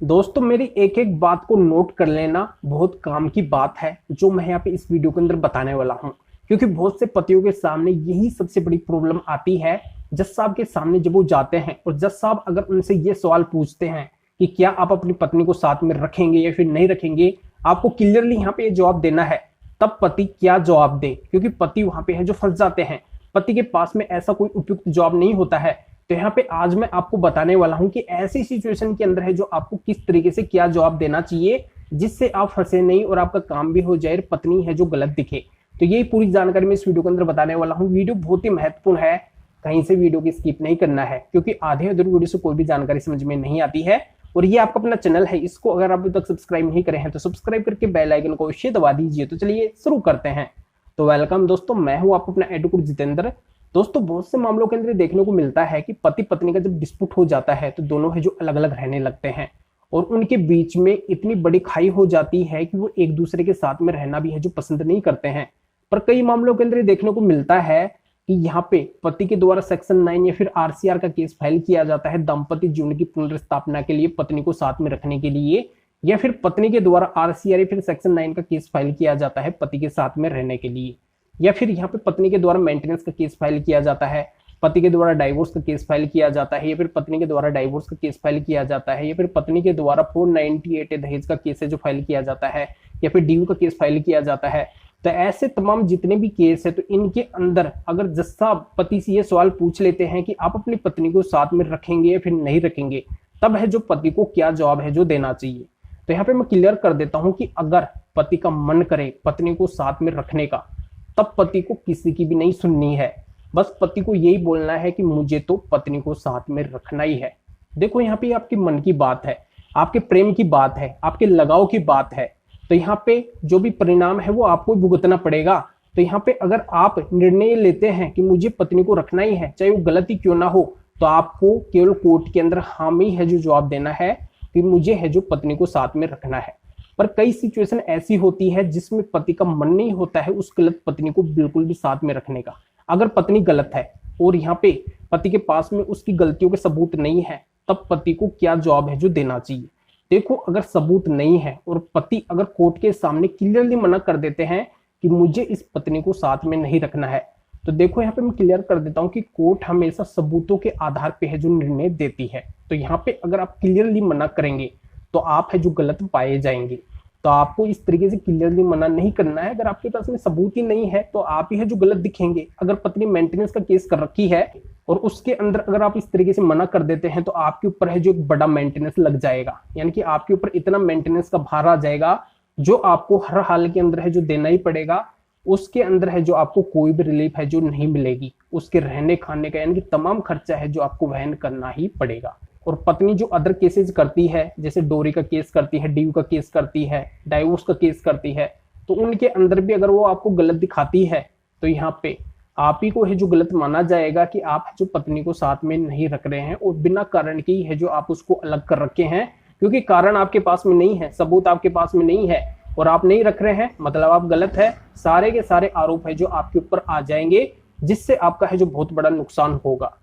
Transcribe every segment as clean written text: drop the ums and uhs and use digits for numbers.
दोस्तों मेरी एक एक बात को नोट कर लेना बहुत काम की बात है जो मैं यहाँ पे इस वीडियो के अंदर बताने वाला हूँ। क्योंकि बहुत से पतियों के सामने यही सबसे बड़ी प्रॉब्लम आती है। जज साहब के सामने जब वो जाते हैं और जज साहब अगर उनसे ये सवाल पूछते हैं कि क्या आप अपनी पत्नी को साथ में रखेंगे या फिर नहीं रखेंगे, आपको क्लियरली यहाँ पे ये जवाब देना है। तब पति क्या जवाब दे, क्योंकि पति वहां पे है जो फंस जाते हैं। पति के पास में ऐसा कोई उपयुक्त जवाब नहीं होता है। तो यहाँ पे आज मैं आपको बताने वाला हूं कि ऐसी सिचुएशन के अंदर है जो आपको किस तरीके से क्या जवाब देना चाहिए जिससे आप फंसे नहीं और आपका काम भी हो जाए, पत्नी है जो गलत दिखे। तो यही पूरी जानकारी मैं इस वीडियो के अंदर बताने वाला हूँ। वीडियो बहुत ही महत्वपूर्ण है, कहीं से वीडियो की स्किप नहीं करना है क्योंकि आधे अधूरी वीडियो से कोई भी जानकारी समझ में नहीं आती है। और ये आपका अपना चैनल है, इसको अगर आप अभी तक सब्सक्राइब नहीं करे हैं तो सब्सक्राइब करके बेल आइकन को अवश्य दबा दीजिए। तो चलिए शुरू करते हैं। तो वेलकम दोस्तों, मैं हूं आपको अपना एडवोकेट जितेंद्र। दोस्तों बहुत से मामलों के अंदर देखने को मिलता है कि पति पत्नी का जब डिस्प्यूट हो जाता है तो दोनों है जो अलग अलग रहने लगते हैं और उनके बीच में इतनी बड़ी खाई हो जाती है कि वो एक दूसरे के साथ में रहना भी है जो पसंद नहीं करते हैं। पर कई मामलों के अंदर देखने को मिलता है कि यहाँ पे पति के द्वारा सेक्शन 9 या फिर आरसीआर का केस फाइल किया जाता है दाम्पत्य जीवन की पुनर्स्थापना के लिए, पत्नी को साथ में रखने के लिए, या फिर पत्नी के द्वारा आरसीआर या फिर सेक्शन 9 का केस फाइल किया जाता है पति के साथ में रहने के लिए, या फिर यहाँ पे पत्नी के द्वारा मेंटेनेंस का केस फाइल किया जाता है, पति के द्वारा डाइवोर्स का केस फाइल किया जाता है, या फिर पत्नी के द्वारा डाइवोर्स का केस फाइल किया जाता है, या फिर पत्नी के द्वारा 498 दहेज का केस है जो फाइल किया जाता है, या फिर ड्यू का केस फाइल किया जाता है। तो ऐसे तमाम जितने भी केस है तो इनके अंदर अगर जज साहब पति से ये सवाल पूछ लेते हैं कि आप अपनी पत्नी को साथ में रखेंगे या फिर नहीं रखेंगे, तब है जो पति को क्या जवाब है जो देना चाहिए। तो यहाँ पे मैं क्लियर कर देता हूं कि अगर पति का मन करे पत्नी को साथ में रखने का, तब पति को किसी की भी नहीं सुननी है। बस पति को यही बोलना है कि मुझे तो पत्नी को साथ में रखना ही है। देखो यहाँ पे आपके मन की बात है, आपके प्रेम की बात है, आपके लगाव की बात है। तो यहाँ पे जो भी परिणाम है वो आपको भुगतना पड़ेगा। तो यहाँ पे अगर आप निर्णय लेते हैं कि मुझे पत्नी को रखना ही है चाहे वो गलत ही क्यों ना हो, तो आपको केवल कोर्ट के अंदर हामी है जो जवाब देना है कि मुझे है जो पत्नी को साथ में रखना है। पर कई सिचुएशन ऐसी होती है जिसमें पति का मन नहीं होता है उस गलत पत्नी को बिल्कुल भी साथ में रखने का। अगर पत्नी गलत है और यहाँ पे पति के पास में उसकी गलतियों के सबूत नहीं है, तब पति को क्या जवाब है जो देना चाहिए। देखो अगर सबूत नहीं है और पति अगर कोर्ट के सामने क्लियरली मना कर देते हैं कि मुझे इस पत्नी को साथ में नहीं रखना है, तो देखो यहाँ पे मैं क्लियर कर देता हूँ कि कोर्ट हमेशा सबूतों के आधार पे है जो निर्णय देती है। तो यहाँ पे अगर आप क्लियरली मना करेंगे तो आप है जो गलत पाए जाएंगे। तो आपको इस तरीके से क्लियरली मना नहीं करना है। अगर आपके पास में सबूत ही नहीं है तो आप ही है जो गलत दिखेंगे। अगर पत्नी मेंटेनेंस का केस कर रखी है और उसके अंदर अगर आप इस तरीके से मना कर देते हैं तो आपके ऊपर है जो एक बड़ा मेंटेनेंस लग जाएगा, यानी कि आपके ऊपर इतना मेंटेनेंस का भार आ जाएगा जो आपको हर हाल के अंदर है जो देना ही पड़ेगा। उसके अंदर है जो आपको कोई भी रिलीफ है जो नहीं मिलेगी, उसके रहने खाने का यानी कि तमाम खर्चा है जो आपको वहन करना ही पड़ेगा। और पत्नी जो अदर केसेस करती है, जैसे डोरी का केस करती है, ड्यू का केस करती है, डाइवोर्स का केस करती है, तो उनके अंदर भी अगर वो आपको गलत दिखाती है तो यहाँ पे आप ही को है जो गलत माना जाएगा कि आप जो पत्नी को साथ में नहीं रख रहे हैं और बिना कारण के ही है जो आप उसको अलग कर रखे हैं। क्योंकि कारण आपके पास में नहीं है, सबूत आपके पास में नहीं है और आप नहीं रख रहे हैं, मतलब आप गलत है। सारे के सारे आरोप है जो आपके ऊपर आ जाएंगे जिससे आपका है जो बहुत बड़ा नुकसान होगा।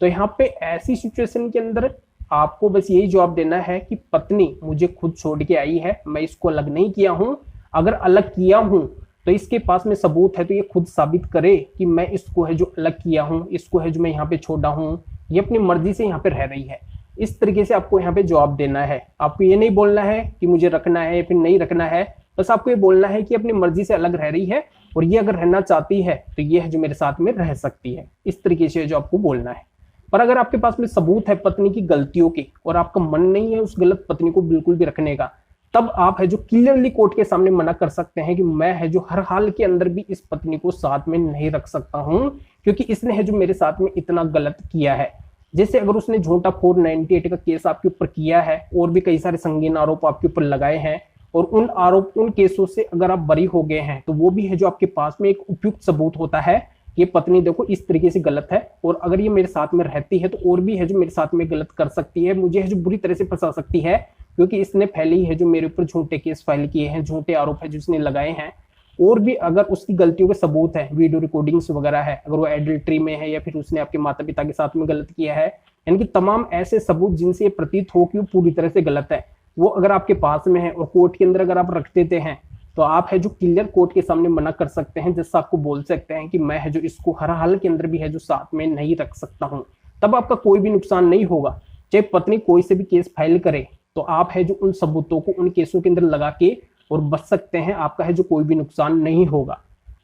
तो यहाँ पे ऐसी सिचुएशन के अंदर आपको बस यही जवाब देना है कि पत्नी मुझे खुद छोड़ के आई है, मैं इसको अलग नहीं किया हूं। अगर अलग किया हूं तो इसके पास में सबूत है तो ये खुद साबित करे कि मैं इसको है जो अलग किया हूं, इसको है जो मैं यहाँ पे छोड़ा हूं, ये अपनी मर्जी से यहाँ पे रह रही है। इस तरीके से आपको यहाँ पे जवाब देना है। आपको ये नहीं बोलना है कि मुझे रखना है या फिर नहीं रखना है, बस आपको ये बोलना है कि अपनी मर्जी से अलग रह रही है और ये अगर रहना चाहती है तो ये है जो मेरे साथ में रह सकती है। इस तरीके से जो आपको बोलना है। पर अगर आपके पास में सबूत है पत्नी की गलतियों के और आपका मन नहीं है उस गलत पत्नी को बिल्कुल भी रखने का, तब आप है जो क्लियरली कोर्ट के सामने मना कर सकते हैं कि मैं है जो हर हाल के अंदर भी इस पत्नी को साथ में नहीं रख सकता हूं क्योंकि इसने है जो मेरे साथ में इतना गलत किया है। जैसे अगर उसने झूठा 498 का केस आपके ऊपर किया है और भी कई सारे संगीन आरोप आपके ऊपर लगाए हैं और उन केसों से अगर आप बरी हो गए हैं तो वो भी है जो आपके पास में एक उपयुक्त सबूत होता है। ये पत्नी देखो इस तरीके से गलत है और अगर ये मेरे साथ में रहती है तो और भी है जो मेरे साथ में गलत कर सकती है, मुझे है जो बुरी तरह से फंसा सकती है क्योंकि इसने पहले ही है जो मेरे ऊपर झूठे केस फाइल किए हैं, झूठे आरोप है जो इसने लगाए हैं। और भी अगर उसकी गलतियों के सबूत है, वीडियो रिकॉर्डिंग्स वगैरह है, अगर वो एडल्ट्री में है या फिर उसने आपके माता पिता के साथ में गलत किया है, यानी कि तमाम ऐसे सबूत जिनसे ये प्रतीत हो कि वो पूरी तरह से गलत है, वो अगर आपके पास में है और कोर्ट के अंदर अगर आप रख देते हैं तो आप है जो क्लियर कोर्ट के सामने मना कर सकते हैं, जैसा आपको बोल सकते हैं कि मैं है जो इसको हर हाल के अंदर भी है जो साथ में नहीं रख सकता हूं। तब आपका कोई भी नुकसान नहीं होगा। चाहे पत्नी कोई से भी केस फाइल करे तो आप है जो उन सबूतों को उन केसों के अंदर लगा के और बच सकते हैं, आपका है जो कोई भी नुकसान नहीं होगा।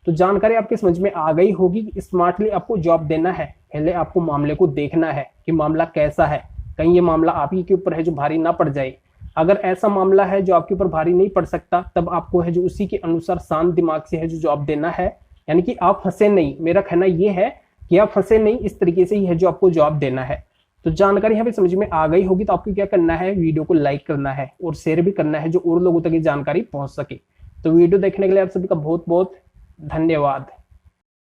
तो जानकारी आपके समझ में आ गई होगी कि स्मार्टली आपको जॉब देना है, पहले आपको मामले को देखना है कि मामला कैसा है, कहीं ये मामला आप ही के ऊपर है जो भारी ना पड़ जाए। अगर ऐसा मामला है जो आपके ऊपर भारी नहीं पड़ सकता, तब आपको है जो उसी के अनुसार शांत दिमाग से है जो जॉब देना है, यानी कि आप फंसे नहीं। मेरा कहना यह है कि आप फंसे नहीं, इस तरीके से ही है जो आपको जॉब देना है। तो जानकारी यहाँ पे समझ में आ गई होगी। तो आपको क्या करना है, वीडियो को लाइक करना है और शेयर भी करना है जो और लोगों तक ये जानकारी पहुंच सके। तो वीडियो देखने के लिए आप सभी का बहुत बहुत धन्यवाद।